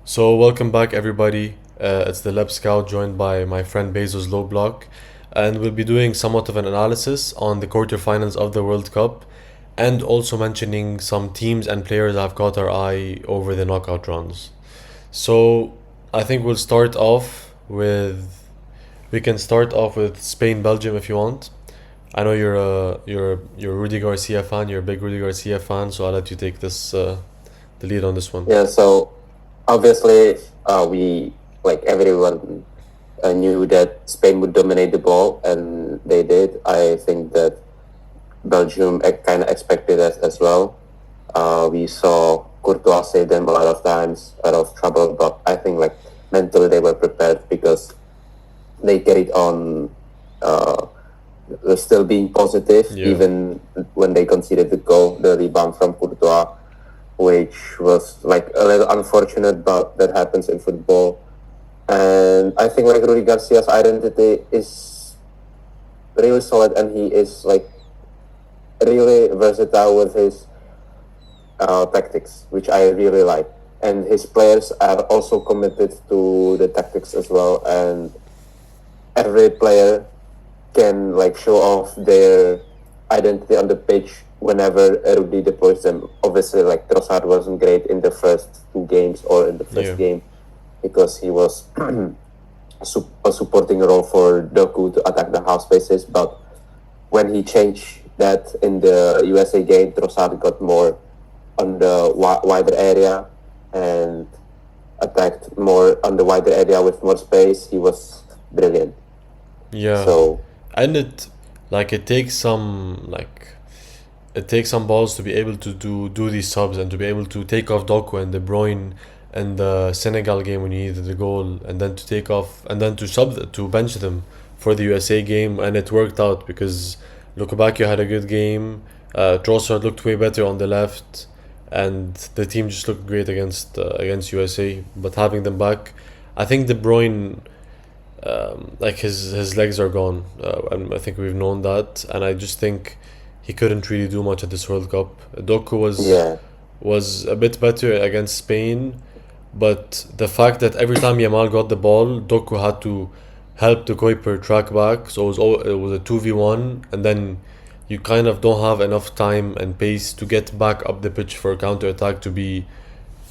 So, welcome back, everybody. It's the Lab Scout joined by my friend Bezos Lowblock, and we'll be doing somewhat of an analysis on the quarterfinals of the World Cup and also mentioning some teams and players that have caught our eye over the knockout rounds. So, I think we'll start off with we can start off with Spain Belgium if you want. I know you're a Rudy Garcia fan, you're a big Rudy Garcia fan, so I'll let you take this the lead on this one. Yeah, so obviously, we like everyone knew that Spain would dominate the ball, and they did. I think that Belgium kind of expected that as well. We saw Courtois save them a lot of times out of trouble, but I think like mentally they were prepared because they carried on. Still being positive, Yeah. even when they conceded the goal, the rebound from Courtois, which was like a little unfortunate, but that happens in football. And I think like Rudi Garcia's identity is really solid, and he is like really versatile with his tactics, which I really like. And his players are also committed to the tactics as well. And every player can like show off their identity on the pitch whenever Rudy deploys them. Obviously, like Trossard wasn't great in the first two games or in the Yeah. first game because he was a supporting role for Doku to attack the half spaces. But when he changed that in the USA game, Trossard got more on the wider area and attacked more on the wider area with more space. He was brilliant. Yeah. So And it takes some balls to be able to do these subs and to be able to take off Doku and De Bruyne and the Senegal game when you needed the goal, and then to take off and then to bench them for the USA game, and it worked out because Lukubakio had a good game. Trossard looked way better on the left, and the team just looked great against USA. But having them back, I think De Bruyne, like his legs are gone, and I think we've known that, and I just think he couldn't really do much at this World Cup. Doku yeah, was a bit better against Spain, but the fact that every time Yamal got the ball, Doku had to help the Kuiper track back, so it was a 2v1, and then you kind of don't have enough time and pace to get back up the pitch for a counter attack to be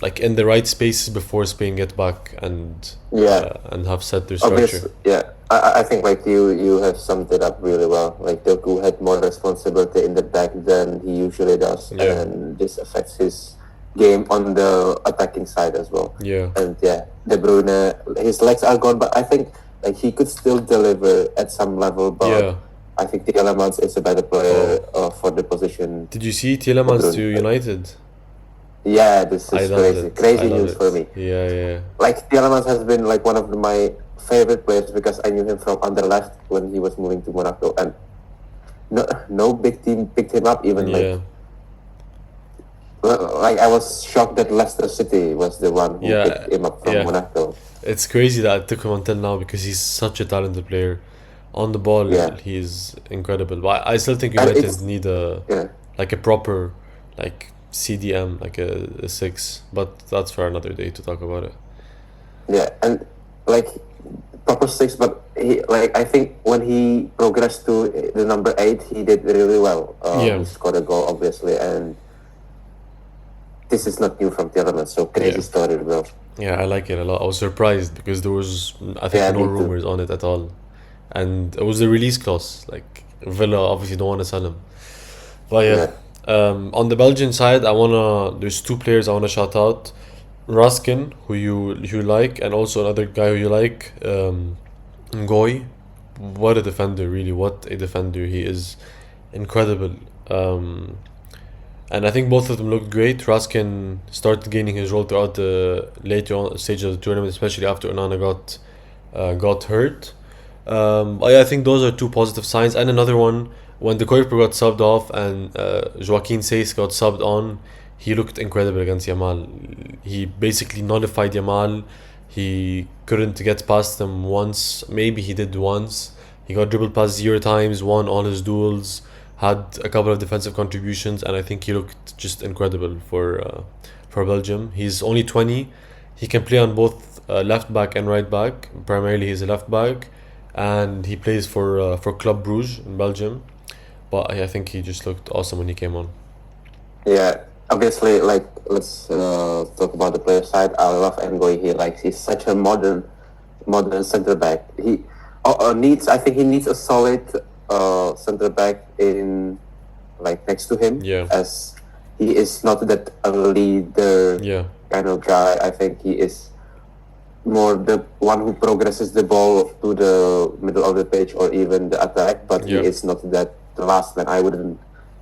like in the right spaces before Spain get back yeah. and have set their structure. Obviously, yeah. I think like you have summed it up really well. Like Doku had more responsibility in the back than he usually does, Yeah, and this affects his game on the attacking side as well. yeah, And yeah, De Bruyne, his legs are gone, but I think like he could still deliver at some level. But yeah. I think Tielemans is a better player Oh, for the position. did you see De Tielemans to Bruyne. United? Yeah, this I is love crazy, it. I crazy love news for it. me. Yeah, yeah, Like Tielemans has been like one of my favorite players because I knew him from Anderlecht when he was moving to Monaco, and no big team picked him up. Even yeah, like I was shocked that Leicester City was the one who yeah, picked him up from yeah. Monaco. It's crazy that it took him until now because he's such a talented player. On the ball, Yeah, he's incredible. But I still think and United it's need a yeah, like a proper like CDM, like a six. But that's for another day to talk about it. yeah, and like proper six. But he like I think when he progressed to the number 8, he did really well. Yeah, He scored a goal obviously, and this is not new from Tielemans. So crazy yeah, story, bro. yeah. I like it a lot. I was surprised because there was I think Yeah, no me too. rumors on it at all, and it was the release clause. Like Villa obviously don't want to sell him. But yeah, Yeah. on the Belgian side, there's two players I wanna shout out. Raskin, who you like, and also another guy who you like, Ngoy. What a defender, really! What a defender he is, incredible. Um, and I think both of them looked great. Raskin started gaining his role throughout the later on stage of the tournament, especially after Onana got hurt. I think those are two positive signs. And another one, when the Kuiper got subbed off and Joaquin Seis got subbed on, he looked incredible against Yamal. He basically nullified Yamal. He couldn't get past him once. Maybe he did once. He got dribbled past 0 times, won all his duels, had a couple of defensive contributions, and I think he looked just incredible for Belgium. He's only 20. he can play on both left back and right back. Primarily, he's a left back, and he plays for Club Brugge in Belgium. But I think he just looked awesome when he came on. Yeah, obviously, like let's talk about the player side. I love Ngoy here. Like he's such a modern center back. He I think he needs a solid center back in like next to him. Yeah. As he is not that a leader Yeah, kind of guy. I think he is more the one who progresses the ball to the middle of the pitch or even the attack, but Yeah. he is not that the last man. I wouldn't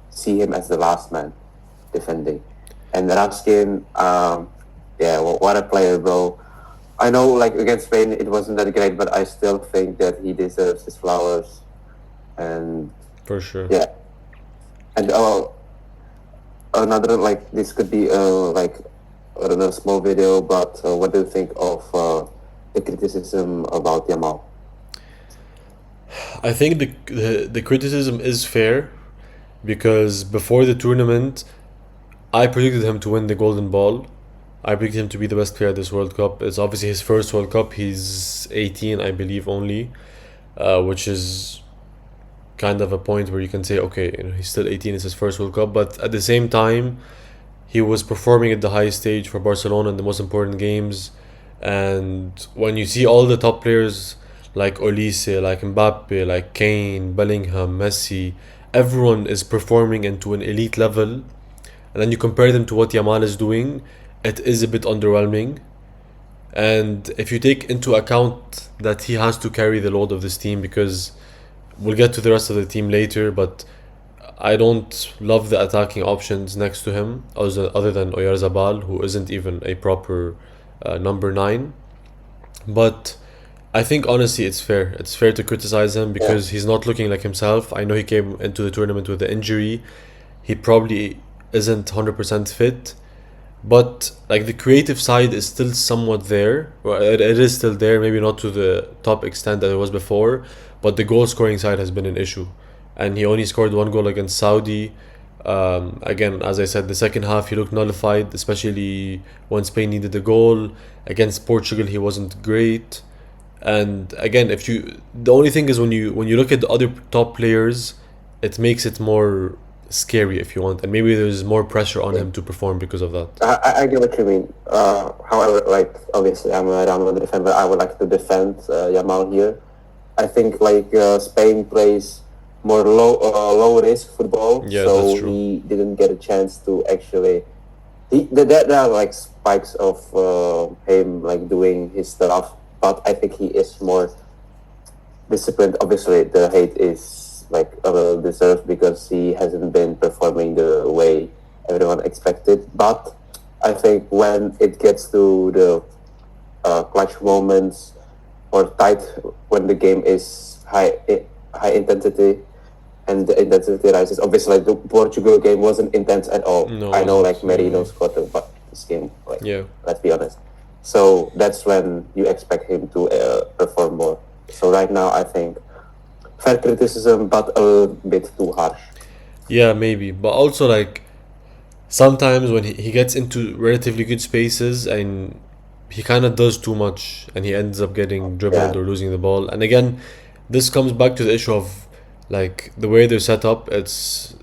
see him as the last man defending. And Raskin, yeah, what a player, bro. I know, like against Spain, it wasn't that great, but I still think that he deserves his flowers. And for sure. yeah, and another like this could be like I don't know, small video, but what do you think of the criticism about Yamal? I think the criticism is fair because before the tournament, I predicted him to win the Golden Ball. I predicted him to be the best player at this World Cup. It's obviously his first World Cup. He's 18, I believe, only, which is kind of a point where you can say, okay, he's still 18. It's his first World Cup, but at the same time, he was performing at the highest stage for Barcelona in the most important games. And when you see all the top players like Olise, like Mbappe, like Kane, Bellingham, Messi, everyone is performing into an elite level, and then you compare them to what Yamal is doing, it is a bit underwhelming. And if you take into account that he has to carry the load of this team, because we'll get to the rest of the team later, but I don't love the attacking options next to him, other than Oyarzabal, who isn't even a proper number 9. But I think honestly it's fair. It's fair to criticize him because he's not looking like himself. I know he came into the tournament with the injury. He probably isn't 100% fit. But like the creative side is still somewhat there. Well, it is still there, maybe not to the top extent that it was before. But the goal scoring side has been an issue. And he only scored 1 goal against Saudi. Again, as I said, the second half he looked nullified, especially when Spain needed a goal. Against Portugal, he wasn't great. And again, the only thing is when you look at the other top players, it makes it more scary if you want, and maybe there's more pressure on him to perform because of that. I get what you mean. However, like obviously I'm a Real Madrid fan, but I would like to defend Yamal here. I think like Spain plays more low risk football, Yeah, so that's true. he didn't get a chance to actually. There are like spikes of him like doing his stuff, but I think he is more disciplined. Obviously, the hate is like deserved because he hasn't been performing the way everyone expected. But I think when it gets to the clutch moments or tight, when the game is high intensity and the intensity rises. Obviously, the Portugal game wasn't intense at all. No, I know, it like wasn't. Merino scored, but this game, like, Yeah. let's be honest. So that's when you expect him to perform more. So right now, I think fair criticism, but a little bit too harsh. Yeah, maybe. But also, like, sometimes when he gets into relatively good spaces and he kind of does too much and he ends up getting dribbled Yeah. or losing the ball. And again, this comes back to the issue of, like, the way they're set up. It's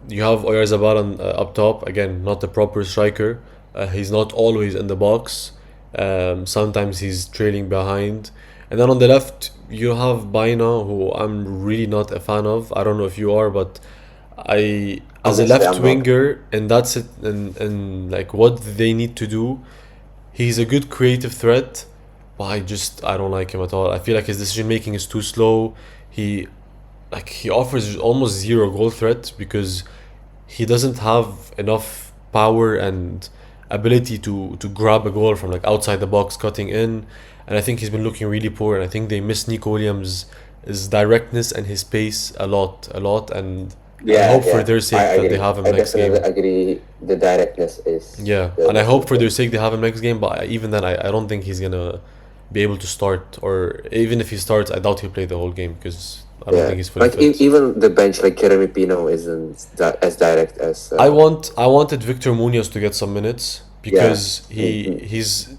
you have Oyarzabal up top, again, not the proper striker. He's not always in the box. Sometimes he's trailing behind. And then on the left, you have Baina, who I'm really not a fan of. I don't know if you are, but as a Obviously, left I'm not. winger, and that's it, and like what they need to do, he's a good creative threat, but I don't like him at all. I feel like his decision making is too slow. He offers almost zero goal threat because he doesn't have enough power and ability to grab a goal from like outside the box cutting in. And I think he's been looking really poor, and I think they miss Nico Williams' his directness and his pace a lot, and I hope for their I sake that they agree. have him I next definitely game. agree. The directness is Yeah, the and I most hope for their important. sake they have him next game, but even then I don't think he's gonna be able to start, or even if he starts, I doubt he'll play the whole game because I don't Yeah, think he's fully like fit. even the bench, like Jeremy Pino, isn't as direct as. I wanted Victor Munoz to get some minutes Yeah. because he's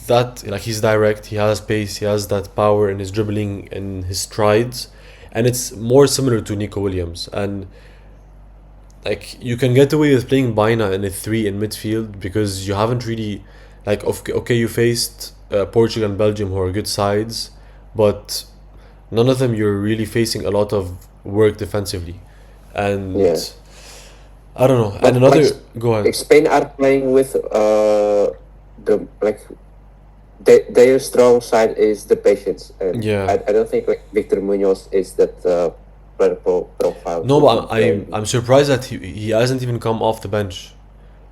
that, like, he's direct, he has pace, he has that power in his dribbling and his strides, and it's more similar to Nico Williams. And like you can get away with playing Baina in a three in midfield because you haven't really, like, okay, you faced Portugal and Belgium who are good sides, but none of them you're really facing a lot of work defensively. And Yeah. I don't know. But And another, like, go ahead. Spain are playing with the like their strong side is the patience, and Yeah. I don't think like Victor Munoz is that player profile. No, to but play. I'm surprised that he hasn't even come off the bench.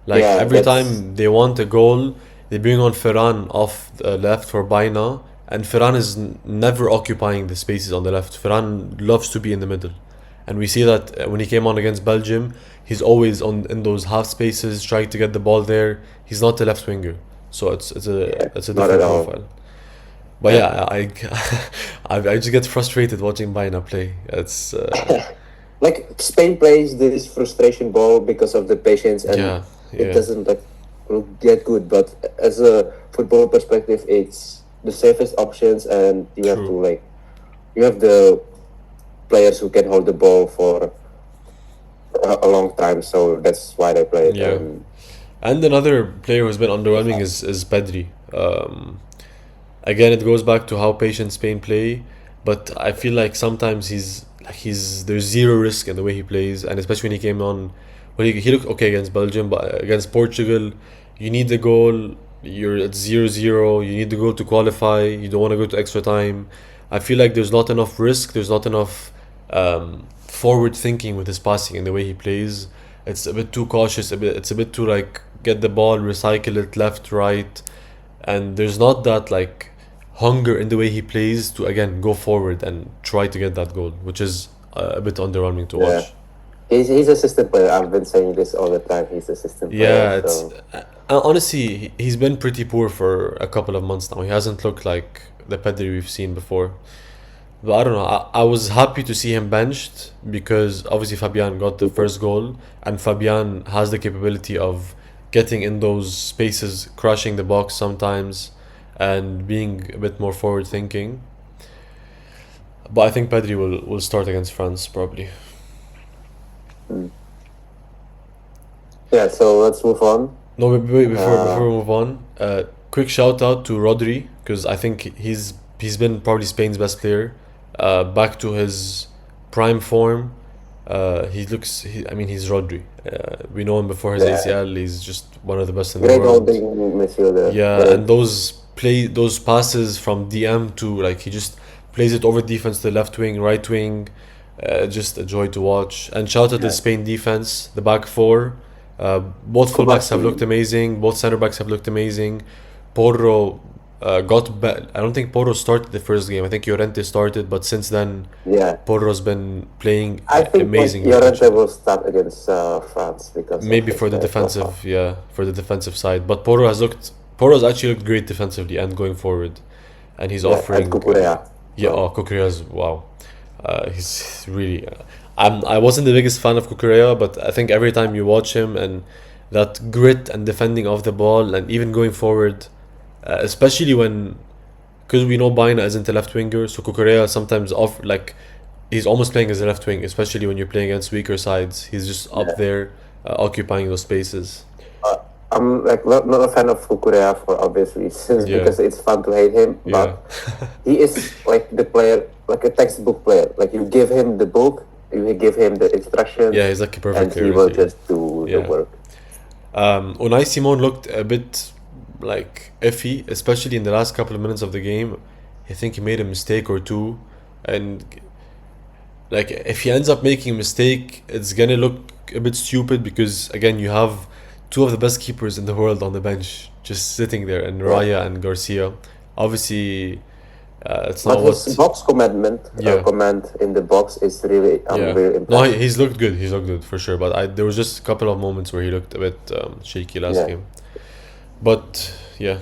Like Yeah, every that's time they want a goal, they bring on Ferran off the left for Baina, and Ferran is never occupying the spaces on the left. Ferran loves to be in the middle, and we see that when he came on against Belgium, he's always on in those half spaces trying to get the ball there. He's not a left winger, so it's a not at different all. profile. But Yeah. yeah, I just get frustrated watching Baina play. It's Like Spain plays this frustration ball because of the patience, and yeah, it yeah, doesn't like look that good. But as a football perspective, it's the safest options, and you have to true. like you have the players who can hold the ball for a long time. So that's why they play it. Yeah. And And another player who's been underwhelming is Pedri. Again, it goes back to how patient Spain play, but I feel like sometimes he's there's zero risk in the way he plays, and especially when he came on, when he looked okay against Belgium, but against Portugal, you need the goal. You're at 0-0. You need the goal to qualify. You don't want to go to extra time. I feel like there's not enough risk. There's not enough forward thinking with his passing and the way he plays. It's a bit too cautious. It's a bit too like get the ball, recycle it left, right, and there's not that like hunger in the way he plays to again go forward and try to get that goal, which is a bit underwhelming to yeah, watch. he's a system player. I've been saying this all the time. He's a system player. Yeah, it's So honestly he's been pretty poor for a couple of months now. He hasn't looked like the Pedri we've seen before. But I don't know. I was happy to see him benched because obviously Fabian got the first goal, and Fabian has the capability of getting in those spaces, crushing the box sometimes, and being a bit more forward thinking. But I think Pedri will start against France probably. mm. Yeah. So let's move on. No, wait, before Uh, we move on, quick shout out to Rodri because I think he's been probably Spain's best player, back to his prime form. I mean, he's Rodri. We know him before his yeah, ACL. He's just one of the best in the great world. holding midfielder. Yeah, Great. and those passes from DM to like he just plays it over defense to left wing, right wing. Just a joy to watch. And shout out to the Yeah. Spain defense, the back four. Both fullbacks have looked Kovacic. amazing. Both center backs have looked amazing. Porro got back. I don't think Porro started the first game. I think Llorente started, but since then, Yeah. Porro's been playing I think like amazing Llorente defense. will start against France because of Maybe his for the profile. defensive, yeah, for the defensive side. But Porro's actually looked great defensively and going forward, and he's Yeah, and offering. Cucurella. Yeah, So oh, Cucurella's wow. He's really. I wasn't the biggest fan of Cucurella, but I think every time you watch him and that grit and defending of the ball and even going forward, especially when because we know Baina isn't a left winger, so Cucurella sometimes off like he's almost playing as a left wing, especially when you're playing against weaker sides. He's just yeah. up there occupying those spaces. Uh, I'm like not a fan of Cucurella for obvious reasons Yeah, because it's fun to hate him, yeah, but he is like the player, like a textbook player. Like you give him the book, you give him the instructions, yeah. He's like a perfect and he player. will just do the Yeah. work. Unai Simon looked a bit like iffy, especially in the last couple of minutes of the game. I think he made a mistake or two, and like if he ends up making a mistake, it's gonna look a bit stupid because again you have two of the best keepers in the world on the bench just sitting there, and Yeah. Raya and Garcia. Obviously, it's But not his what. box Yeah, command in the box is really, I'm yeah. really No, impressed. he's looked good. He's looked good for sure. But there was just a couple of moments where he looked a bit shaky last Yeah. game. But yeah,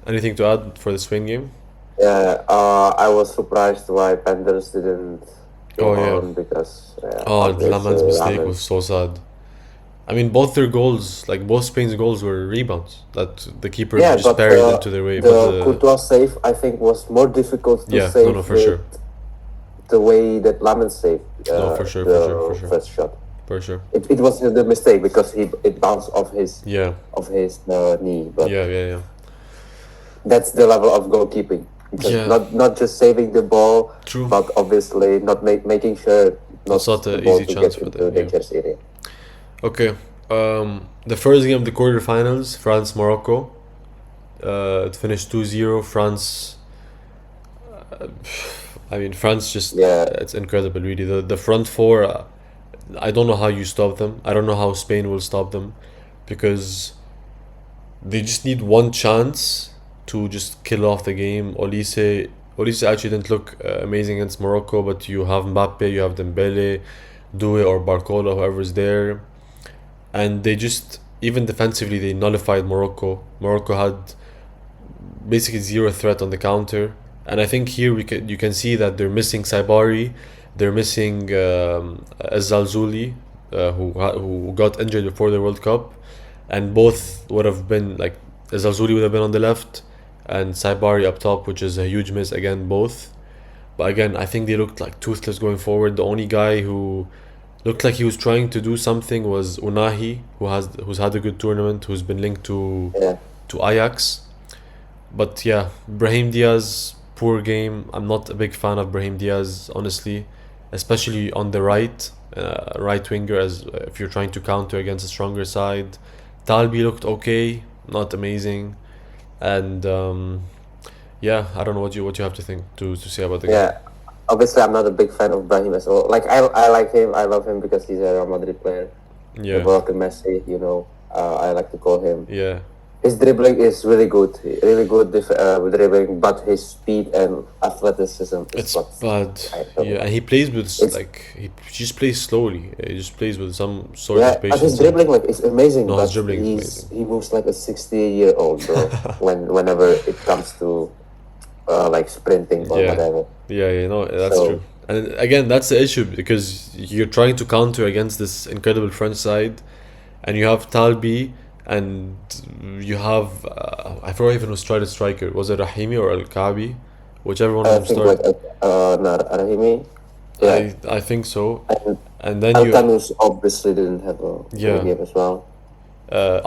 anything to add for the Spain game? Yeah, I was surprised why Panthers didn't go Oh yeah. on because Oh, of this Laman's mistake ramen. was so sad. I mean, both their goals, like both Spain's goals, were rebounds that the keeper Yeah, just but parried into their way. But the Courtois save, I think, was more difficult to yeah, save for with sure, the way that Lamin saved no, for sure, for the sure, for sure, first shot. for sure. It was the mistake because it bounced off his Yeah, knee, but yeah. that's the level of goalkeeping. Just Yeah. not just saving the ball, True. but obviously not making sure That's not the an ball easy to chance get for into them. the Yeah. dangerous area. Okay. The first game of the quarterfinals, France Morocco. It finished 2-0. France. I mean, France just. Yeah. It's incredible, really. The front four. I don't know how you stop them. I don't know how Spain will stop them, because they just need one chance to just kill off the game. Olise actually didn't look amazing against Morocco, but you have Mbappe, you have Dembele, Doué or Barcola, whoever's there, and they just, even defensively, they nullified Morocco. Morocco had basically zero threat on the counter, and I think here you can see that they're missing Saibari, they're missing Zalzouli, who got injured before the World Cup, and both would have been like Zalzouli would have been on the left, and Saibari up top, which is a huge miss again, both. But again, I think they looked like toothless going forward. The only guy who looked like he was trying to do something was Unahi, who's had a good tournament, who's been linked to Yeah. Ajax. But yeah, Brahim Diaz, poor game. I'm not a big fan of Brahim Diaz, honestly, especially on the right winger, as if you're trying to counter against a stronger side. Talbi looked okay, not amazing, and yeah, I don't know what you have to think to say about the game. Yeah. Obviously, I'm not a big fan of Brahim as well. Like I like him. I love him because he's a Real Madrid player. Yeah, The Welcome Messi, I like to call him. yeah, His dribbling is really good with dribbling, but his speed and athleticism is it's what bad. I don't Yeah, know. and he plays with It's- like he just plays slowly. He just plays with some sort Yeah, of and his patience. dribbling is amazing, No, but his dribbling is he moves like a 60-year-old, bro. Whenever it comes to like sprinting or Yeah. whatever. Yeah, no, that's So- true. And again, that's the issue, because you're trying to counter against this incredible French side, and you have Talbi, and you have I forgot even who started striker. Was it Rahimi or Al Kaabi? Whichever one I of them think started. like Rahimi. Yeah, I think so. and And then Al you Khanous obviously didn't have a Yeah. good game as well.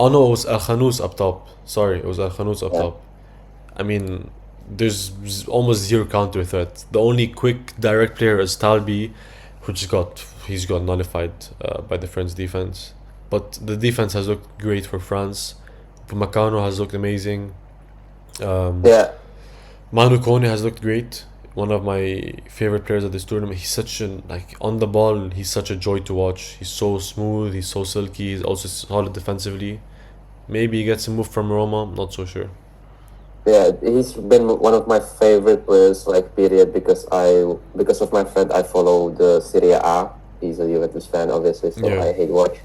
oh no, it was Al Khanous up top. Sorry, it was Al Khanous up Yeah. top. I mean, there's almost zero counter threat. The only quick direct player is Talbi, he's got nullified by the French defense. But the defense has looked great for France. Upamecano has looked amazing. Yeah, Manu Kone has looked great. One of my favorite players of this tournament. He's such on the ball, he's such a joy to watch. He's so smooth, he's so silky, he's also solid defensively. Maybe he gets a move from Roma, I'm not so sure. yeah, he's been one of my favorite players, like period, because of my friend I follow the Serie A. He's a Juventus fan, obviously, so Yeah. I hate watch.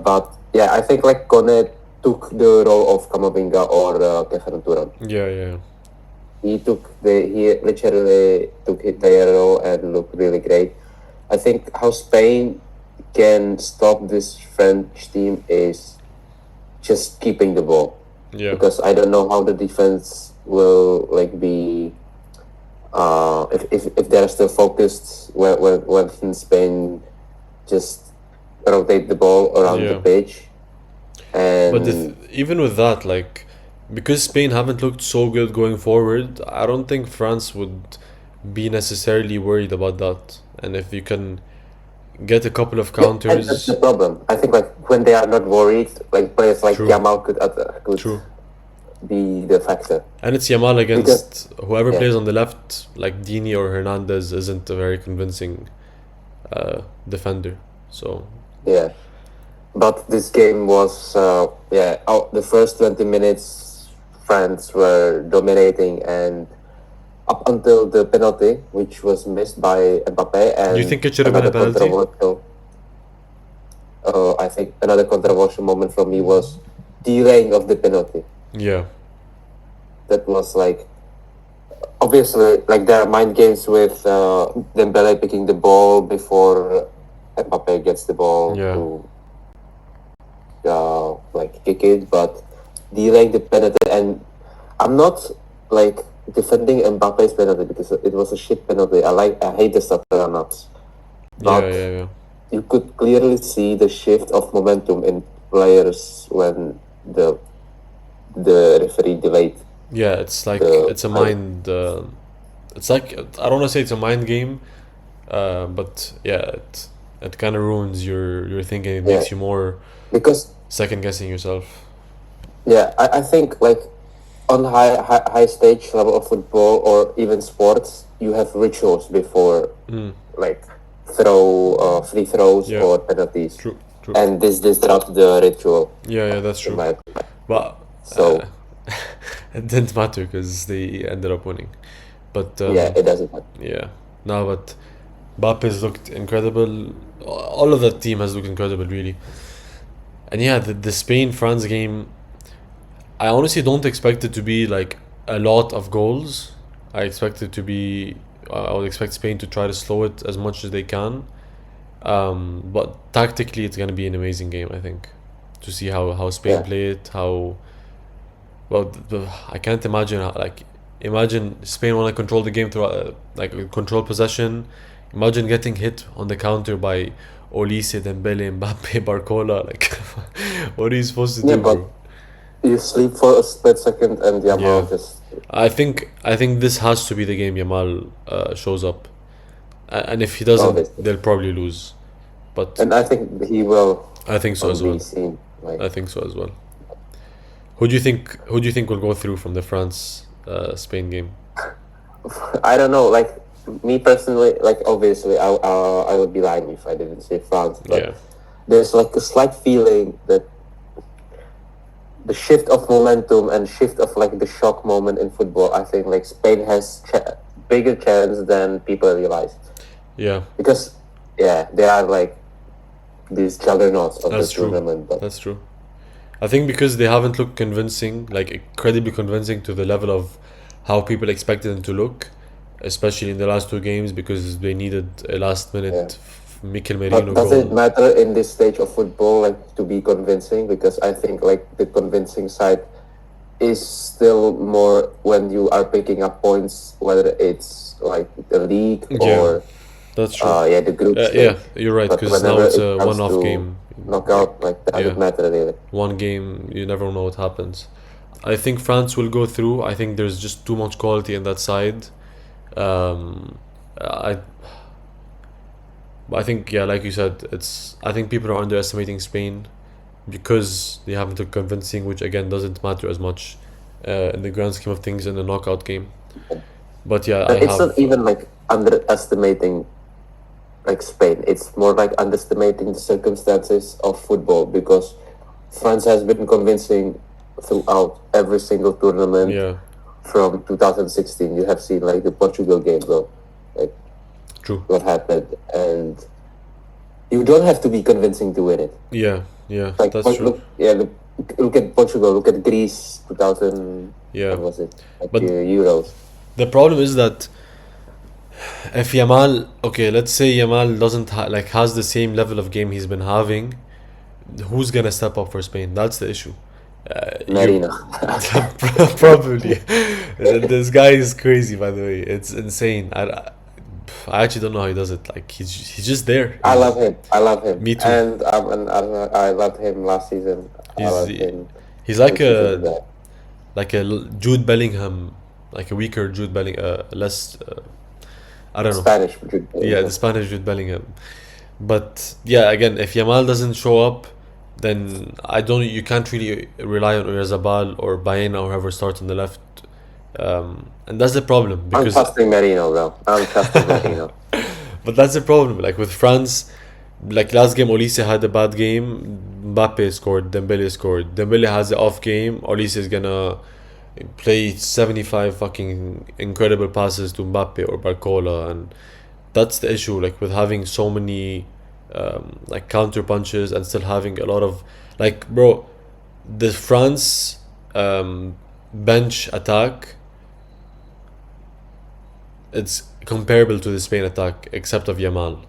But yeah, I think like Kone took the role of Camavinga or Kevin Turan. Yeah. He literally took their role and looked really great. I think how Spain can stop this French team is just keeping the ball, Yeah. because I don't know how the defense will like be if they're still focused when Spain just rotate the ball around Yeah. the pitch. And But even with that, like, because Spain haven't looked so good going forward, I don't think France would be necessarily worried about that. And if you can get a couple of and that's counters, the problem. I think like when they are not worried, like players like True. Yamal could True. be the factor. And it's Yamal against whoever yeah. plays on the left, like Dini or Hernandez, isn't a very convincing defender. So Yeah, but this game was the first 20 minutes France were dominating, and up until the penalty, which was missed by Mbappe, and Do you think it should have been a penalty? I think another controversial moment for me was delaying of the penalty. yeah, That was like obviously like there are mind games with Dembele picking the ball before Mbappe gets the ball Yeah. to kick it, but do you like the penalty? And I'm not like defending Mbappe's penalty because it was a shit penalty. I hate the stuff that are nuts. But Yeah. you could clearly see the shift of momentum in players when the referee delayed. Yeah, it's like The- it's a mind. It's like I don't want to say it's a mind game, but yeah, it kind of ruins your thinking. It makes you more Because second guessing yourself. yeah, I think like on high stage level of football or even sports, you have rituals before like free throws Yeah. or penalties, True. and this disrupts the ritual. Yeah, that's In true. my opinion. But So it didn't matter because they ended up winning. But yeah, it doesn't matter. yeah. No, but Mbappe's looked incredible. All of that team has looked incredible, really. And yeah, the Spain France game, I honestly don't expect it to be like a lot of goals. I expect it to be. I would expect Spain to try to slow it as much as they can. But tactically, it's gonna be an amazing game. I think to see how Spain Yeah. play it. How well I can't imagine imagine Spain want to control the game through control possession. Imagine getting hit on the counter by Olise, Dembele, Mbappe, Barcola. Like, what are you supposed to Yeah, do, but bro? you sleep for a split second and Yamal Yeah. just I think this has to be the game Yamal shows up, and if he doesn't, Obviously. they'll probably lose. But and I think he will I think so as well. be seen. Like I think so as well. Who do you think will go through from the France Spain game? I don't know. Like me personally, like obviously, I would be lying if I didn't say France. But Yeah. there's like a slight feeling that the shift of momentum and shift of like the shock moment in football. I think like Spain has bigger chance than people realize Yeah, because yeah, they are like these juggernauts of That's the true. tournament. But that's true. I think because they haven't looked convincing, like incredibly convincing to the level of how people expected them to look, especially in the last two games because they needed a last minute Mikel Merino But does it goal. matter in this stage of football, like to be convincing? Because I think like the convincing side is still more when you are picking up points, whether it's like the league Yeah, or That's true. the group stage. Yeah, you're right. But Because now whenever it's it a comes one-off to game. knockout, like that doesn't Yeah. matter really. One game, you never know what happens. I think France will go through. I think there's just too much quality in that side. I think like you said, I think people are underestimating Spain because they haven't looked convincing, which again doesn't matter as much in the grand scheme of things in the knockout game. But yeah, It's not even like underestimating like Spain. It's more like underestimating the circumstances of football because France has been convincing throughout every single tournament yeah, from 2016. You have seen like the Portugal game, though, like true. what happened, and you don't have to be convincing to win it. Yeah, Like that's true. look at Portugal, look at Greece, 2000. Yeah. What was it? Like But- the Euros. The problem is that if Yamal, okay, let's say Yamal doesn't has the same level of game he's been having, who's gonna step up for Spain? That's the issue. Marino. Probably. This guy is crazy, by the way. It's insane. I actually don't know how he does it. Like he's just there. I love him. Me too. And I loved him last season. I He's- loved him. He's like this season, a Jude Bellingham, like a weaker Jude Bellingham, less. I don't know. Spanish. Yeah, the Spanish Jude Bellingham. But yeah, again, if Yamal doesn't show up, then you can't really rely on Oyarzabal or Baena or whoever starts on the left. And that's the problem I'm because trusting Marino, bro. I'm trusting Marino. but that's the problem. Like with France, like last game Olise had a bad game, Mbappe scored, Dembele scored. Dembele has an off game, Olise is gonna play 75 fucking incredible passes to Mbappe or Barcola, and that's the issue, like with having so many like counter punches and still having a lot of like, bro, the France bench attack, it's comparable to the Spain attack except of Yamal.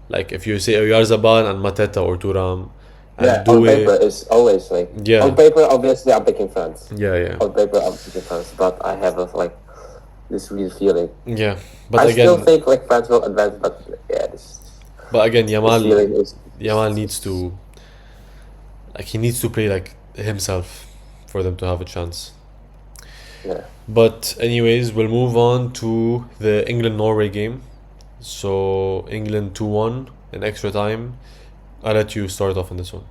Like if you say Oyarzabal and Mateta or Thuram Yeah, And on paper Due, is always like yeah, on paper. Obviously, I'm picking France. yeah, On paper, I'm picking France, but I have like this weird feeling. yeah. But I still again, think like France will advance, but yeah, this feeling is Yamal needs to like he needs to play like himself for them to have a chance. yeah. But anyways, we'll move on to the England Norway game. So England 2-1 in extra time. I'll let you start off on this one.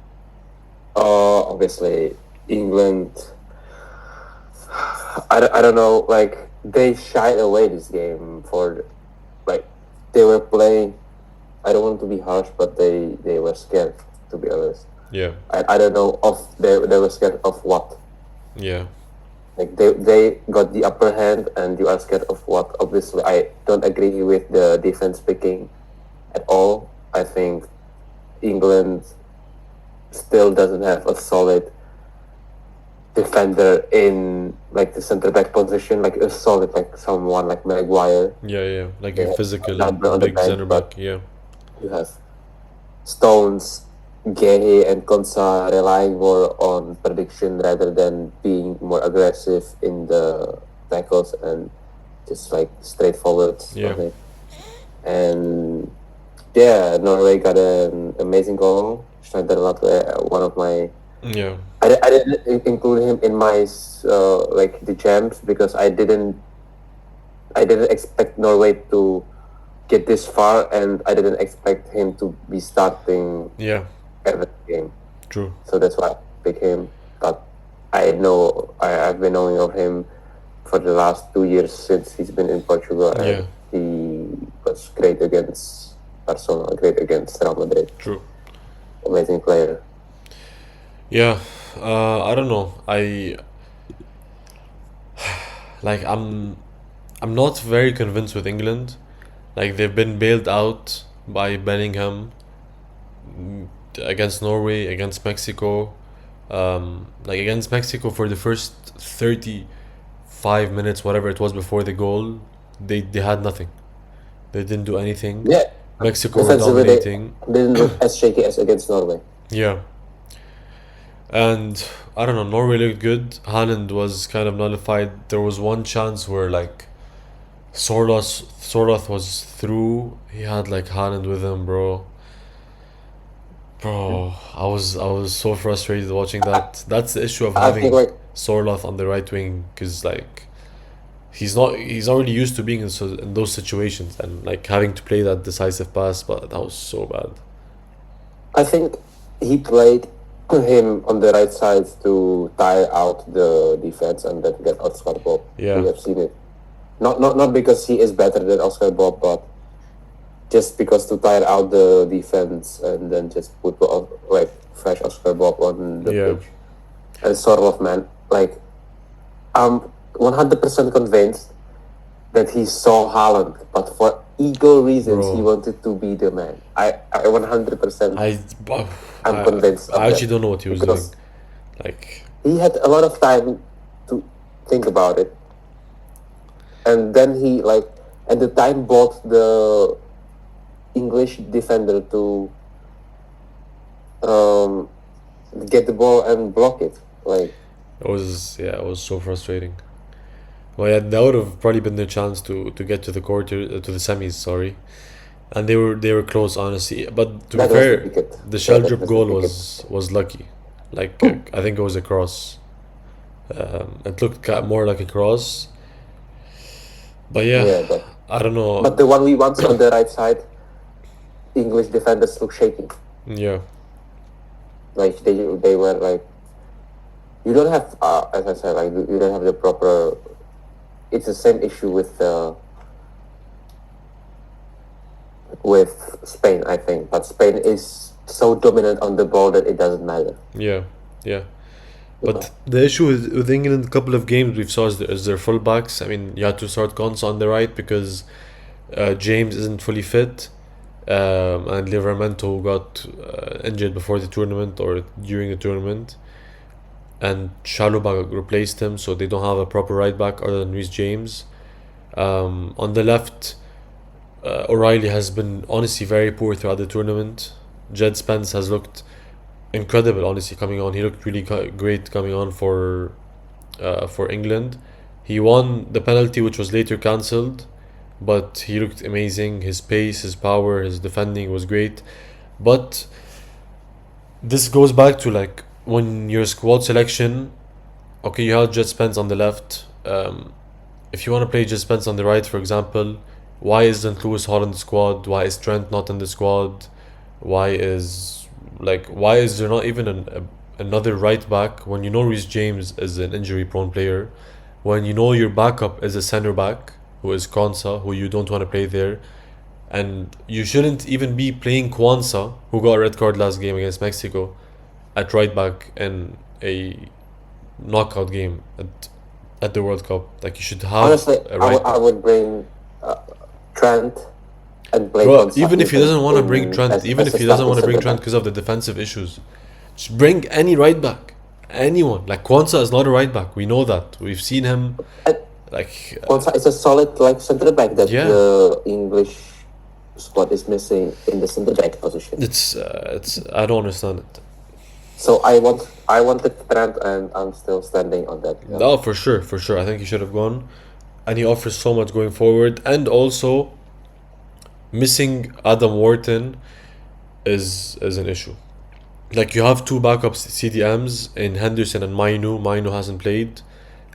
Obviously England. I don't know. Like they shied away this game for like they were playing. I don't want to be harsh, but they were scared, to be honest. Yeah, I don't know of they were scared of what. yeah, Like they got the upper hand and you are scared of what. Obviously, I don't agree with the defense picking at all. I think England still doesn't have a solid defender in like the center back position, like a solid like someone like Maguire. yeah. Like They a have physical, Gnabry on the big center bench, back. but Yeah, you have Stones, Gehi, and Konsa relying more on prediction rather than being more aggressive in the tackles and just like straightforward. yeah, Okay. And yeah, Norway got an amazing goal. Schneider one of my. yeah, I didn't include him in my like the champs because I didn't expect Norway to get this far, and I didn't expect him to be starting yeah. every game. True. So that's why I picked him. But I've been knowing of him for the last 2 years since he's been in Portugal, Yeah, and he was great against Barcelona, great against Real Madrid. true. Amazing player. Yeah, I don't know. Like I'm not very convinced with England. Like they've been bailed out by Bellingham against Norway, against Mexico. Like against Mexico for the first 35 minutes, whatever it was before the goal, they had nothing. They didn't do anything. Yeah, Mexico were defensively they dominating. didn't look as shaky as against Norway. Yeah. And I don't know, Norway looked good. Haaland was kind of nullified. There was one chance where like Sorloth was through. He had like Haaland with him, bro. Bro, I was so frustrated watching that. That's the issue of I think having like Sorloth on the right wing, because like he's not really used to being in those situations and like having to play that decisive pass. But that was so bad. I think he played him on the right side to tire out the defense and then get Oscar Bob. Yeah. We have seen it. Not because he is better than Oscar Bob, but just because to tire out the defense and then just put like fresh Oscar Bob on the Yeah. pitch. And sort of man, like I'm 100% convinced that he saw Haaland, but for ego reasons Bro. he wanted to be the man. I 100% I'm convinced of I actually that, don't know what he was because doing. Like, he had a lot of time to think about it, and then he like at the time bought the English defender to get the ball and block it. Like it was so frustrating. Well, yeah, that would have probably been their chance to get to the to the semis. Sorry, and they were close, honestly. But to be that was the fair, ticket. the Yeah, Sheldrop that was the goal ticket. was lucky. Like I think it was a cross. It looked more like a cross. But yeah, Yeah, but I don't know. the 1v1s on the right side, English defenders look shaky. Yeah, Like they were like, you don't have as I said, like you don't have the proper. It's the same issue with Spain, I think, but Spain is so dominant on the ball that it doesn't matter. yeah, yeah. But the issue with England, a couple of games we've saw is their fullbacks. I mean, you had to start Konsa on the right because James isn't fully fit, and Livramento got injured before the tournament or during the tournament, and Chaluba replaced him, so they don't have a proper right back other than Reece James. On the left, O'Reilly has been honestly very poor throughout the tournament. Jed Spence has looked incredible, honestly, coming on. He looked really great coming on for England. He won the penalty, which was later cancelled, but he looked amazing. His pace, his power, his defending was great. But this goes back to like when your squad selection, okay, you have Jet Spence on the left. If you want to play Jet Spence on the right, for example, why isn't Lewis Hall in the squad? Why is Trent not in the squad? Why is there not even another right back when you know Reece James is an injury prone player, when you know your backup is a center back who is Konsa, who you don't want to play there, and you shouldn't even be playing Kwanzaa, who got a red card last game against Mexico, at right back in a knockout game at the World Cup. Like, you should have Honestly, a right I would bring Trent and play Bro, Konsa even if he doesn't want to in- bring Trent, as- even as if a he doesn't want to starting bring centre Trent back. because of the defensive issues, just bring any right back. Anyone. Like, Kwanzaa is not a right back. We know that. We've seen him. And Like, Konsa is a solid like centre back that Yeah. the English squad is missing in the centre back position. it's I don't understand it. So I wanted Trent, and I'm still standing on that. No, for sure, for sure. I think he should have gone, and he offers so much going forward. And also, missing Adam Wharton is an issue. Like, you have two backups CDMs in Henderson and Mainu. Mainu hasn't played.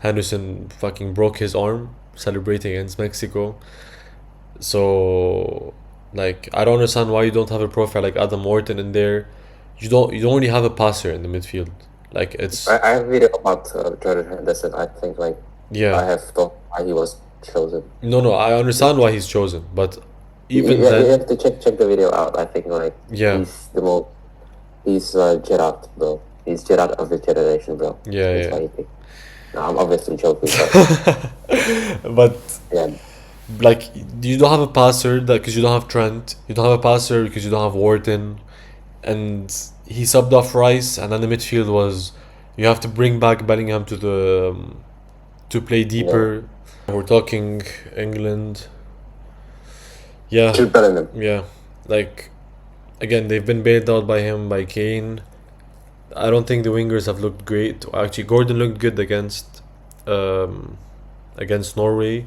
Henderson fucking broke his arm celebrating against Mexico. So, like, I don't understand why you don't have a profile like Adam Wharton in there. You don't really have a passer in the midfield. Like, it's I have a video about Jordan Henderson. I think I yeah. have thought why he was chosen. No, I understand why he's chosen, but even you then, have to check the video out. I think like Yeah. he's the most he's Gerard, bro. He's Gerard of his generation, bro. Yeah, That's yeah. what I think. No, I'm obviously joking, but but yeah. like, you don't have a passer because you don't have Trent. You don't have a passer because you don't have Wharton, and he subbed off Rice, and then the midfield was you have to bring back Bellingham to the to play deeper. We're talking England. Yeah, Jude Bellingham. yeah. Like, again, they've been bailed out by him, by Kane. I don't think the wingers have looked great. Actually, Gordon looked good against Norway,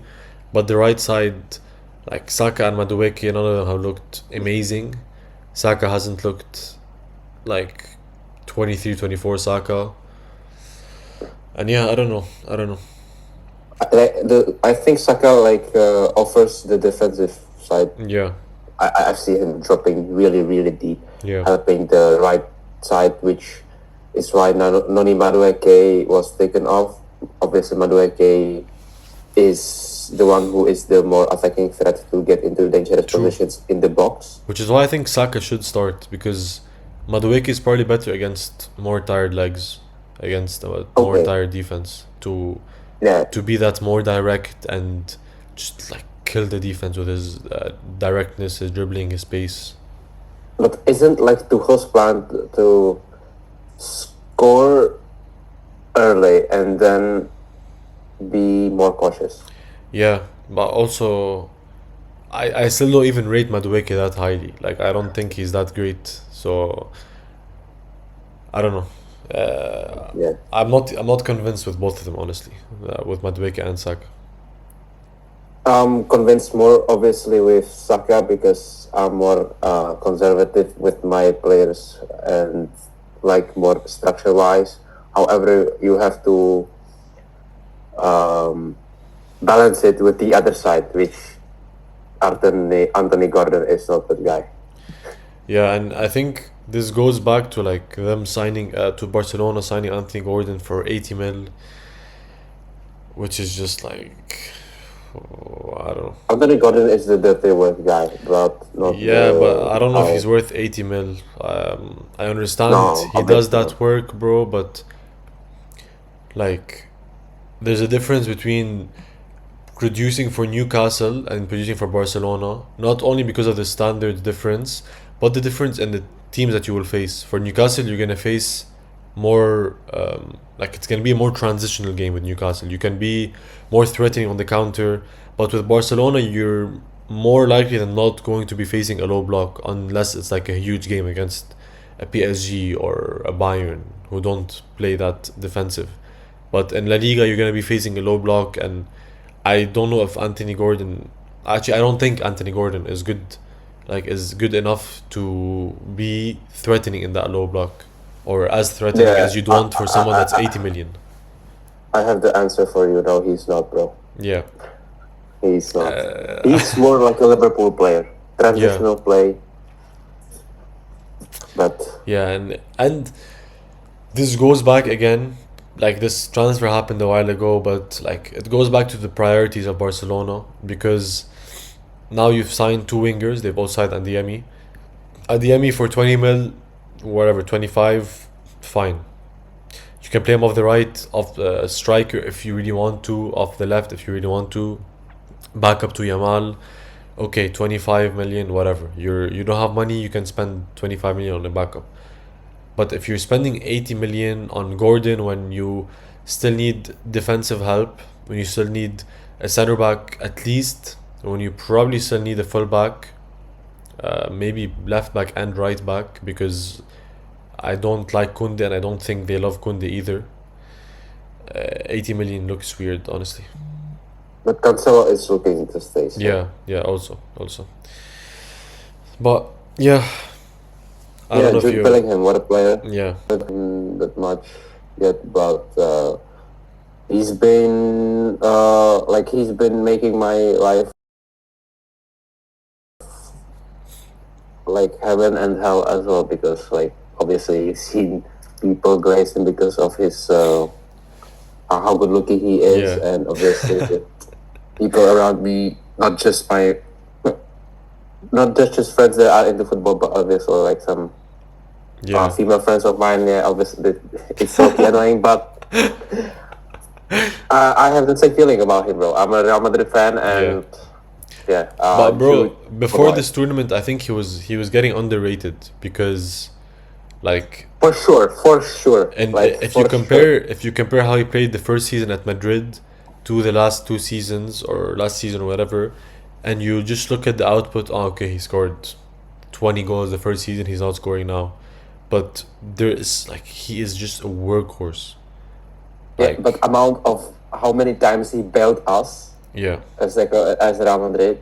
but the right side, like Saka and Madueke, none of them have looked amazing. Saka hasn't looked like 23, 24 Saka. And yeah, I don't know. I think Saka offers the defensive side. Yeah, I see him dropping really, really deep, yeah, helping the right side, which is why Noni Madueke was taken off. Obviously, Madueke is the one who is the more attacking threat to get into dangerous positions in the box. which is why I think Saka should start, because Madueke is probably better against more tired legs, against a more Okay. tired defense, Yeah, to be that more direct and just like kill the defense with his directness, his dribbling, his pace. but isn't like Tuchel's plan to score early and then be more cautious? Yeah, but also I still don't even rate Madueke that highly. Like, I don't think he's that great. So I don't know. Yeah. I'm not convinced with both of them, honestly. With Madueke and Saka. I'm convinced more obviously with Saka because I'm more conservative with my players and like more structure wise. However, you have to balance it with the other side, which Anthony Gordon is not that guy. Yeah, and I think this goes back to like them signing to Barcelona signing Anthony Gordon for 80 mil, which is just like, I don't know. Anthony Gordon is the dirty work guy, but not. Yeah, the but I don't know if guy. he's worth 80 mil. I understand No, he does obviously that work, bro, but like, there's a difference between producing for Newcastle and producing for Barcelona, not only because of the standard difference, but the difference in the teams that you will face. For Newcastle, you're gonna face more like, it's gonna be a more transitional game with Newcastle. You can be more threatening on the counter, but with Barcelona, you're more likely than not going to be facing a low block unless it's like a huge game against a PSG or a Bayern who don't play that defensive. But in La Liga, you're gonna be facing a low block, and I don't know if Anthony Gordon. Actually, I don't think Anthony Gordon is good, is good enough to be threatening in that low block, or as threatening Yeah, as you'd want for someone that's 80 million. I have the answer for you. No, he's not, bro. Yeah. He's not. He's more like a Liverpool player. Transitional play. But Yeah, and this goes back again. Like, this transfer happened a while ago, but like it goes back to the priorities of Barcelona, because now you've signed two wingers. They've both signed Adeyemi. Adeyemi for 20 mil, whatever, 25, fine. You can play him off the right, off the striker if you really want to, off the left if you really want to, back up to Yamal. Okay, 25 million, whatever. You don't have money, you can spend 25 million on a backup. But if you're spending 80 million on Gordon when you still need defensive help, when you still need a center back at least, when you probably still need a full back, maybe left back and right back, because I don't like Kunde and I don't think they love Kunde either. 80 million looks weird, honestly. but Cancelo is looking to stay. So. Yeah, also. But yeah, I don't know if Jude you. Bellingham, what a player. Yeah, Not that much yet, but he's been he's been making my life like heaven and hell as well, because like obviously you've seen people grace him because of his how good looking he is, Yeah. and obviously the people around me, not just friends that are into football, but obviously like some yeah. female friends of mine. Yeah, obviously it's so annoying, but I have the same feeling about him, bro. I'm a Real Madrid fan, and But bro, Jude, before boy. this tournament, I think he was getting underrated, because, like, for sure. and Like, if for you compare how he played the first season at Madrid to the last two seasons or last season or whatever, and you just look at the output, oh, okay, he scored 20 goals the first season, he's not scoring now. But there is, like, he is just a workhorse. yeah, Like, but amount of how many times he bailed us yeah, as Real Madrid,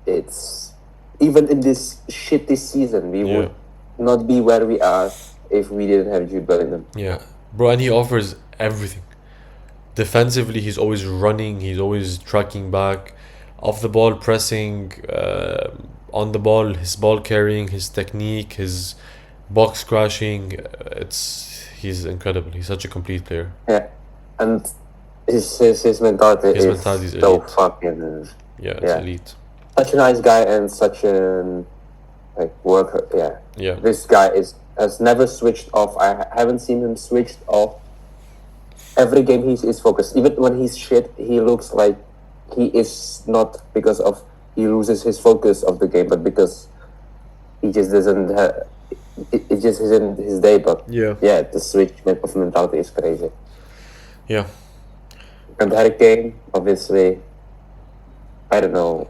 it's even in this shitty season we would not be where we are if we didn't have Jude Bellingham. yeah, bro, and he offers everything. Defensively, he's always running, he's always tracking back, off the ball pressing, on the ball, his ball carrying, his technique, his box crashing. He's incredible. He's such a complete player. Yeah, and his mentality His is mentality is so elite. fucking It's elite. such a nice guy and such an like worker. Yeah, This guy has never switched off. I haven't seen him switched off. Every game he's focused. Even when he's shit, he looks like he is not because of he loses his focus of the game, but because he just doesn't have. It just isn't his day. But yeah, the switch of mentality is crazy. yeah. And Harry Kane, obviously, I don't know.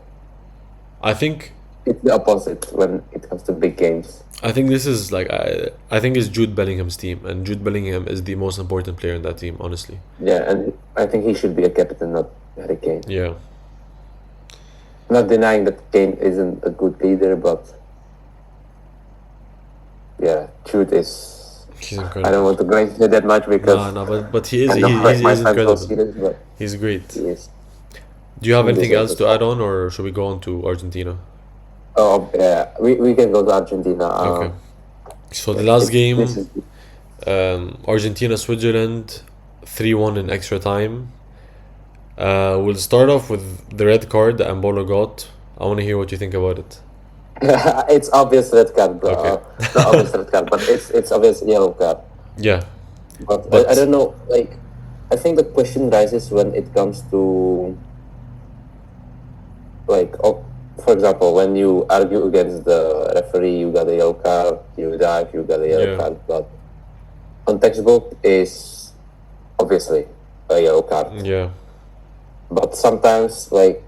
I think It's the opposite when it comes to big games. this is like I think it's Jude Bellingham's team, and Jude Bellingham is the most important player in that team, honestly. Yeah, and I think he should be a captain, not Harry Kane. Yeah, Not denying that Kane isn't a good leader, but yeah, Jude is. he's I incredible. don't want to grace him that much because No, but he is I know he's my fans don't incredible. see this, but He's great. he is. Do you have He anything deserves else to it. add on, or should we go on to Argentina? Oh yeah, we can go to Argentina. Okay. So the last game, This is Argentina Switzerland, 3-1 in extra time. We'll start off with the red card that Mbolo got. I want to hear what you think about it. it's obvious red card, bro. Okay. Not obvious red card, but it's obvious yellow card. Yeah, But I don't know. Like, I think the question rises when it comes to like, for example, when you argue against the referee, you got a yellow card. You dive, you got a yellow Yeah. card. But on textbook is obviously a yellow card. yeah, But sometimes like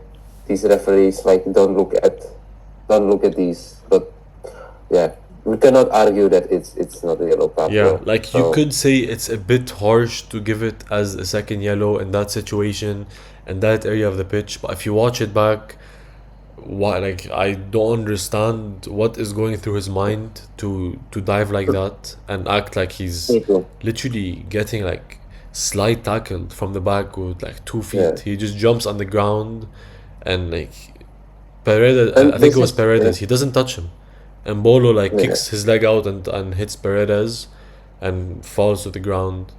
these referees like don't look at these. But yeah, we cannot argue that it's not a yellow card. Yeah, Bro. like you So could say it's a bit harsh to give it as a second yellow in that situation and that area of the pitch, but if you watch it back, why, like, I don't understand what is going through his mind to dive like that and act like he's me too. literally getting like slide tackled from the back with like 2 feet. Yeah. He just jumps on the ground and like Paredes, And I think this it was is Paredes, he doesn't touch him. And Bolo like yeah. kicks his leg out and hits Paredes and falls to the ground.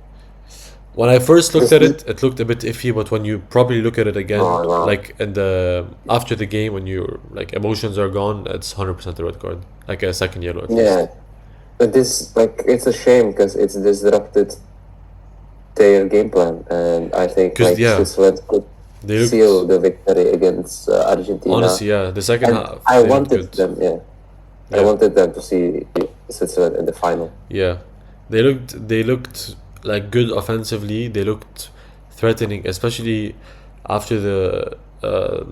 When I first looked This at is it looked a bit iffy, but when you properly look at it again, oh no. like in the after the game, when your like emotions are gone, it's 100% a red card, like a second yellow at least. Yeah. But this like it's a shame because it's disrupted their game plan, and I think Because like yeah, Switzerland could they looked seal the victory against Argentina. honestly, yeah, the second And half I they looked wanted good. them, yeah. I Yeah, wanted them to see Switzerland in the final. yeah, they looked like good offensively. They looked threatening, especially after the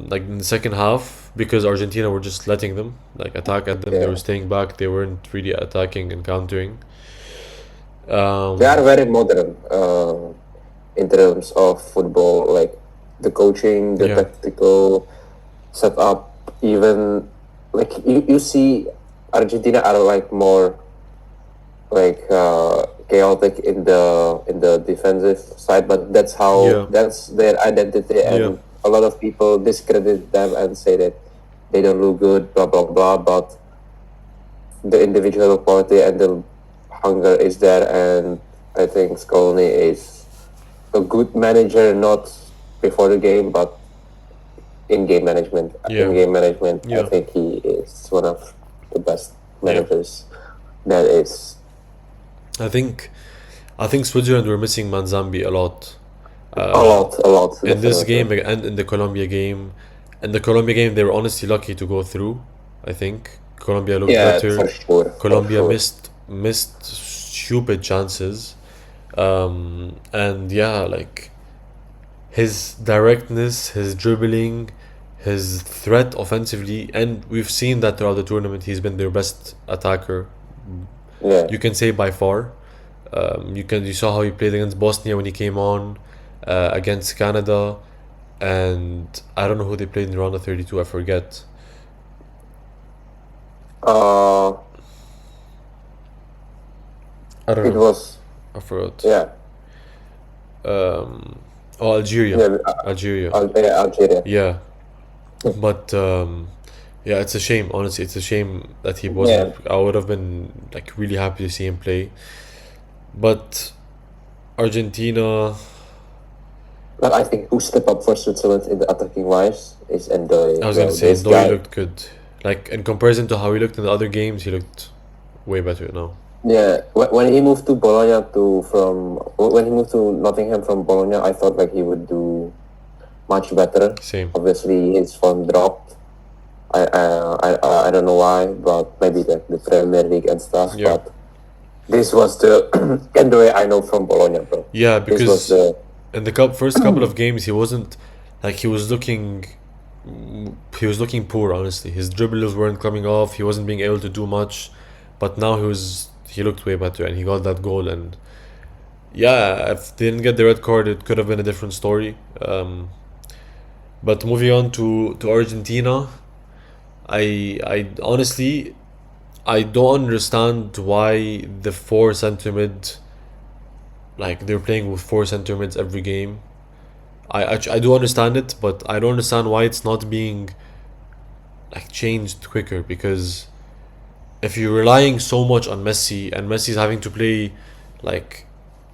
like in the second half, because Argentina were just letting them like attack at them. They were Yeah. staying back. They weren't really attacking and countering. They are very modern in terms of football, like the coaching, the Yeah, tactical setup, even like you see Argentina are like more like chaotic in the defensive side, but that's how yeah, that's their identity, yeah, and a lot of people discredit them and say that they don't look good, blah blah blah. But the individual quality and the hunger is there, and I think Scolni is a good manager, not before the game, but in game management. yeah, In game management, I yeah, think he is one of the best yeah. managers that is. I think Switzerland were missing Manzambi a lot. A lot, In this definitely. game and in the Colombia game. In the Colombia game, they were honestly lucky to go through. I think Colombia looked Yeah, better. for sure, for Colombia sure. missed stupid chances. And yeah, like his directness, his dribbling, his threat offensively, and we've seen that throughout the tournament. He's been their best attacker. Yeah, You can say by far. You saw how he played against Bosnia when he came on, against Canada, and I don't know who they played in round of 32. I forget. uh, I don't it know. was I forgot. yeah, Oh, Algeria. yeah, Algeria. yeah, Algeria. Yeah, but yeah, it's a shame. Honestly, it's a shame that he Yeah, wasn't. I would have been like really happy to see him play. But Argentina, but I think who step up for Switzerland in the attacking wise is Ndoye, I was gonna bro. say This Ndoye guy, looked good. Like in comparison to how he looked in the other games, he looked way better now. yeah. When he moved to Bologna when he moved to Nottingham from Bologna, I thought like he would do much better. Same. Obviously, his form dropped. I don't know why, but maybe the Premier League and stuff. Yeah. But this was the Ndoye I know from Bologna, bro. Yeah, This was because in the first couple of games, he wasn't like he was looking poor. Honestly, his dribbles weren't coming off. He wasn't being able to do much, but now he looked way better, and he got that goal. And yeah, if they didn't get the red card, it could have been a different story. But moving on to Argentina, I honestly I don't understand why the four center mid, like they're playing with four center mids every game. I do understand it, but I don't understand why it's not being like changed quicker. Because if you're relying so much on Messi and Messi's having to play like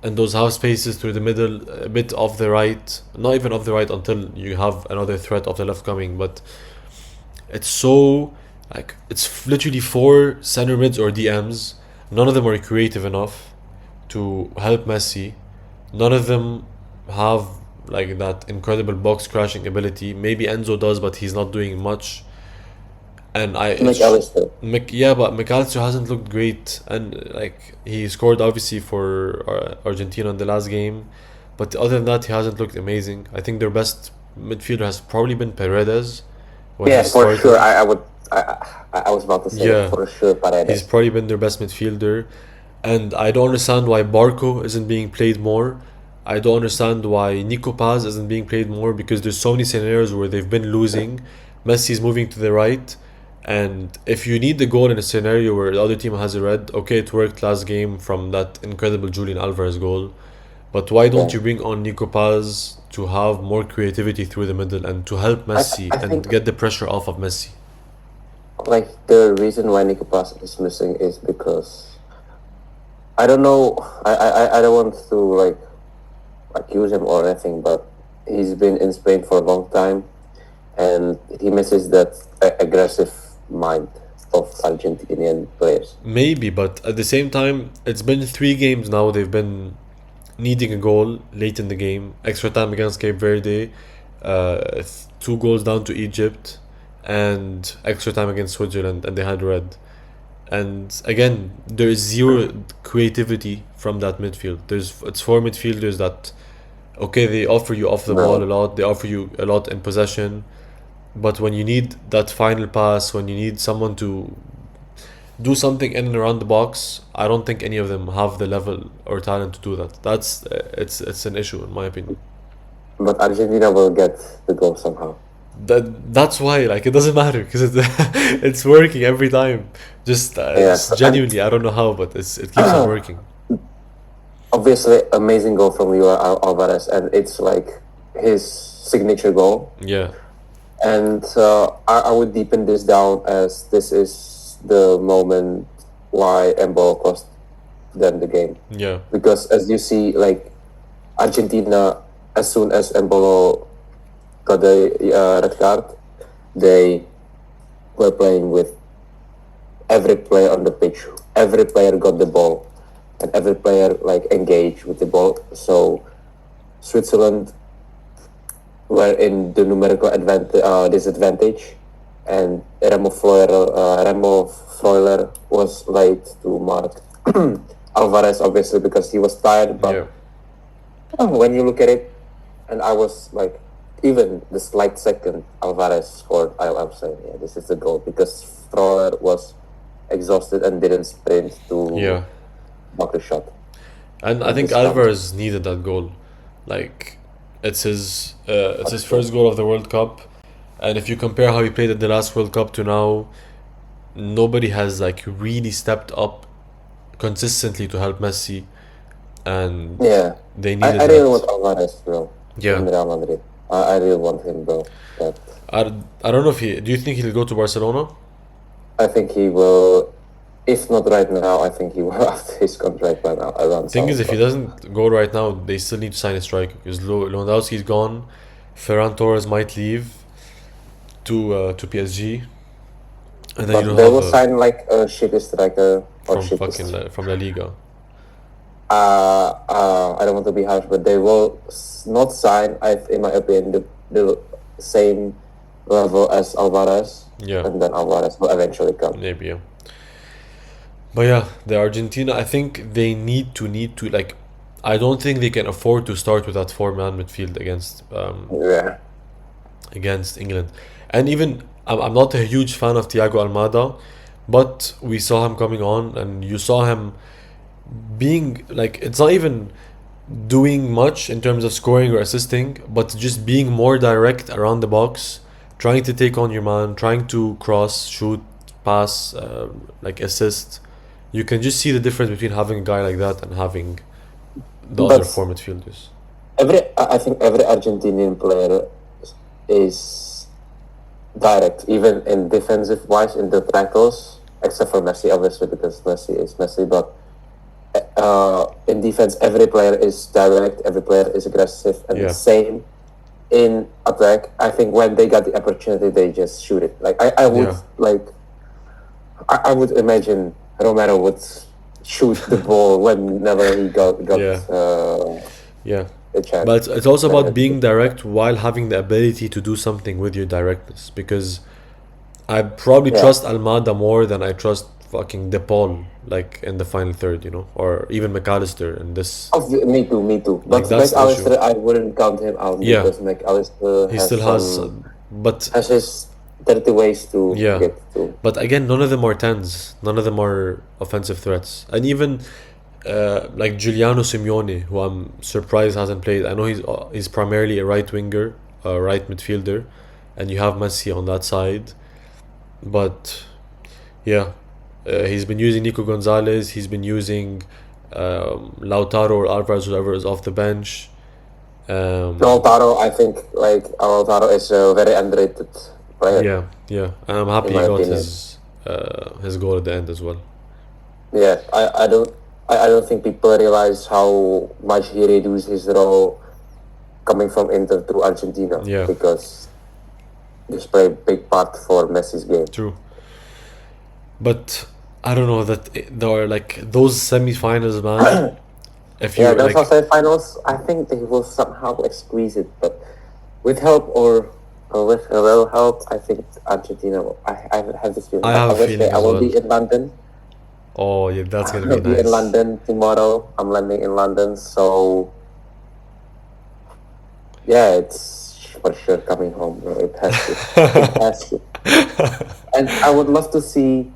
in those half spaces through the middle, a bit off the right, not even off the right until you have another threat off the left coming, but it's so like it's literally four center mids or DMs. None of them are creative enough to help Messi. None of them have like that incredible box crashing ability. Maybe Enzo does, but he's not doing much. And McAllister. Yeah, but McAllister hasn't looked great, and like he scored obviously for Argentina in the last game, but other than that, he hasn't looked amazing. I think their best midfielder has probably been Paredes when he Yeah, for sure. started. I would I was about to say Yeah, for sure he's Paredes. probably been their best midfielder, and I don't understand why Barco isn't being played more. I don't understand why Nico Paz isn't being played more because there's so many scenarios where they've been losing. Messi's moving to the right, and if you need the goal in a scenario where the other team has a red, okay, it worked last game from that incredible Julian Alvarez goal. But why don't Yeah, you bring on Nico Paz to have more creativity through the middle and to help Messi I and think get the pressure off of Messi? like the reason why Nico Pass is missing is because I don't know. I don't want to like accuse him or anything, but he's been in Spain for a long time, and he misses that aggressive mind of Argentinian players. Maybe, but at the same time, it's been 3 games now. They've been needing a goal late in the game. Extra time against Cape Verde, 2 goals down to Egypt, and extra time against Switzerland, and they had red. And again, there is zero creativity from that midfield. It's 4 midfielders that, okay, they offer you off the ball a No, lot. They offer you a lot in possession, but when you need that final pass, when you need someone to do something in and around the box, I don't think any of them have the level or talent to do that. It's an issue in my opinion. but Argentina will get the goal somehow. That's why like it doesn't matter because it's working every time. Just Yeah, it's and genuinely I don't know how, but it keeps on working. obviously amazing goal from Leo Alvarez, and it's like his signature goal. Yeah, And I would deepen this down as this is the moment why Embolo cost them the game. yeah, Because as you see, like Argentina, as soon as Embolo got the red card, they were playing with every player on the pitch. Every player got the ball, and every player like engaged with the ball. So Switzerland were in the numerical disadvantage, and Remo Freuler was late to mark Alvarez, obviously because he was tired. yeah, But when you look at it, and I was like, even the slight second Alvarez scored, I'm saying, yeah, this is the goal because Freuler was exhausted and didn't sprint to yeah. block the shot. And I And think this counts. Alvarez needed that goal. Like it's his first goal of the World Cup, and if you compare how he played at the last World Cup to now, nobody has like really stepped up consistently to help Messi, and Yeah, they I needed really that. want Alvarez, bro, Yeah, in Real Madrid. I really want him, bro. But I don't know if he. Do you think he'll go to Barcelona? I think he will, if not right now, I think he will after his contract runs Thing is, out. if he But doesn't go right now, they still need to sign a striker because Lewandowski's gone. Ferran Torres might leave to PSG, and then you but don't they have will a sign like a shitty striker or from fucking shitty. from La Liga. I don't want to be harsh, but they will not sign, in my opinion, the same level as Alvarez, Yeah, and then Alvarez will eventually come. maybe. Yeah. But yeah, the Argentina, I think they need to like. I don't think they can afford to start with that 4-man midfield Yeah, against England. And even I'm not a huge fan of Thiago Almada, but we saw him coming on, and you saw him being like it's not even doing much in terms of scoring or assisting, but just being more direct around the box, trying to take on your man, trying to cross, shoot, pass, like assist. You can just see the difference between having a guy like that and having the other but 4 midfielders. I think every Argentinian player is direct, even in defensive wise in the tackles, except for Messi, obviously, because Messi is Messi. But in defense, every player is direct, every player is aggressive, and the Yeah, same in attack. I think when they got the opportunity, they just shoot it. Like I would yeah, like, I would imagine Romero would shoot the ball whenever he got yeah, yeah. a chance. But it's also about Uh, being direct while having the ability to do something with your directness. Because I probably yeah. trust Almada more than I trust fucking De Paul, like in the final third, or even McAllister in this. Me too, me too. But Like that's the issue. McAllister, I wouldn't count him out Yeah, because McAllister he still has, but has his 30 ways to Yeah. get to. But again, none of them are tens. None of them are offensive threats. And even like Giuliano Simeone, who I'm surprised hasn't played. I know he's primarily a right winger, a right midfielder, and you have Messi on that side. But yeah, he's been using Nico Gonzalez. He's been using Lautaro or Alvarez, whoever is off the bench. Lautaro, I think like Lautaro is a very underrated player. Yeah, and I'm happy In he my got opinion. his goal at the end as well. Yeah, I don't think people realize how much he reduced his role coming from Inter to Argentina. Yeah. Because this played a big part for Messi's game. True. But I don't know that there are like those semi-finals, man. If you Yeah, those like, are finals. I think they will somehow like squeeze it, but with help or with a little help, I think Argentina. I have this feeling. I have a wish feeling I as will well. be in London. Oh yeah, that's gonna I'll be be in nice. London tomorrow. I'm landing in London, so yeah, it's for sure coming home. Bro. It has to. It has to. And I would love to see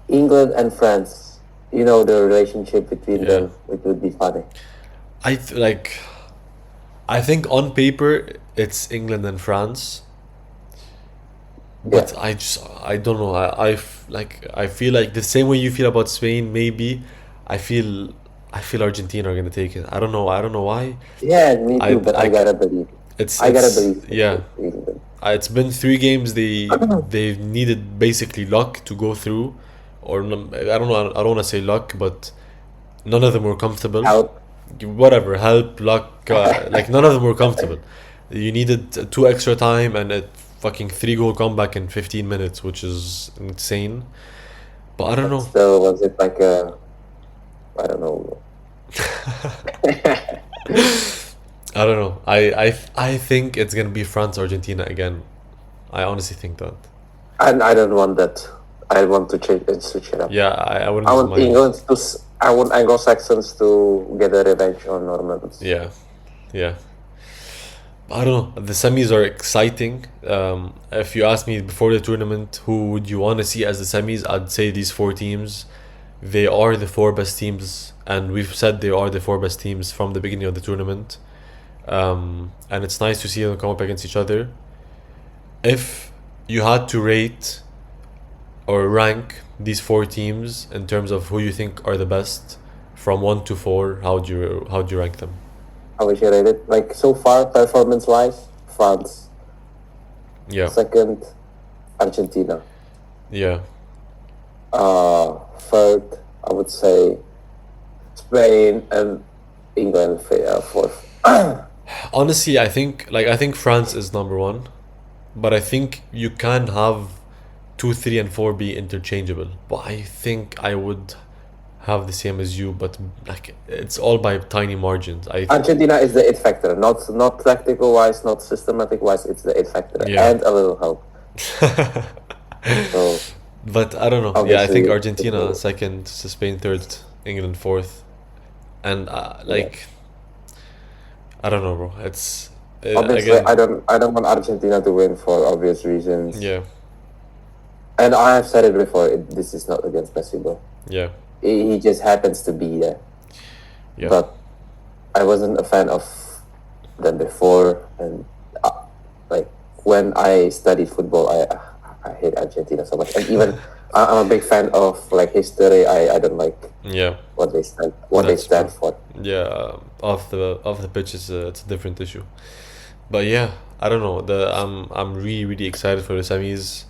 England and France. You know, the relationship between Yeah. them. It would be funny. I think on paper it's England and France, but I don't know. I feel like the same way you feel about Spain. Maybe I feel Argentina are gonna take it. I don't know. I don't know why. Yeah, me I too. But I I gotta believe. it's I gotta it's believe. yeah. England. It's been 3 games they've needed basically luck to go through, or I don't know. I don't want to say luck, but none of them were comfortable. Help. Whatever, help, luck, like none of them were comfortable. You needed 2 extra time and a fucking 3 goal comeback in 15 minutes, which is insane. But I don't know. Still, was it like a? I don't know. I don't know. I think it's gonna be France Argentina again. I honestly think that. And I don't want that. I want to change and switch it up. Yeah, I wouldn't I mind. want England to. I want Anglo-Saxons to get a revenge on Normans. Yeah. I don't know. The semis are exciting. If you ask me before the tournament, who would you want to see as the semis? I'd say these 4 teams. They are the 4 best teams, and we've said they are the 4 best teams from the beginning of the tournament. And it's nice to see them come up against each other. If you had to rate or rank these 4 teams in terms of who you think are the best from 1 to 4, how'd you rank them? How would you rate it? Like so far, performance-wise, France. Yeah. Second, Argentina. Yeah. Third, I would say Spain and England. Fourth. Honestly, I think France is number 1, but I think you can have 2, 3, and 4 be interchangeable. But I think I would have the same as you, but like it's all by tiny margins. Argentina is the it factor, not tactical wise, not systematic wise. It's the it factor Yeah. and a little help. So But I don't know. Yeah, I Obviously, think it's Argentina the- second, Spain third, England fourth, and I don't know, bro. It's obviously, again, I don't want Argentina to win for obvious reasons. yeah, And I have said it before. This is not against Messi, bro. yeah, He just happens to be there. yeah. But I wasn't a fan of them before, and like when I studied football, I hate Argentina so much. And even I'm a big fan of like history. I don't like Yeah, what they stand That's true. for. yeah. Off the pitch is it's a different issue. But yeah, I don't know. I'm really excited for the semis.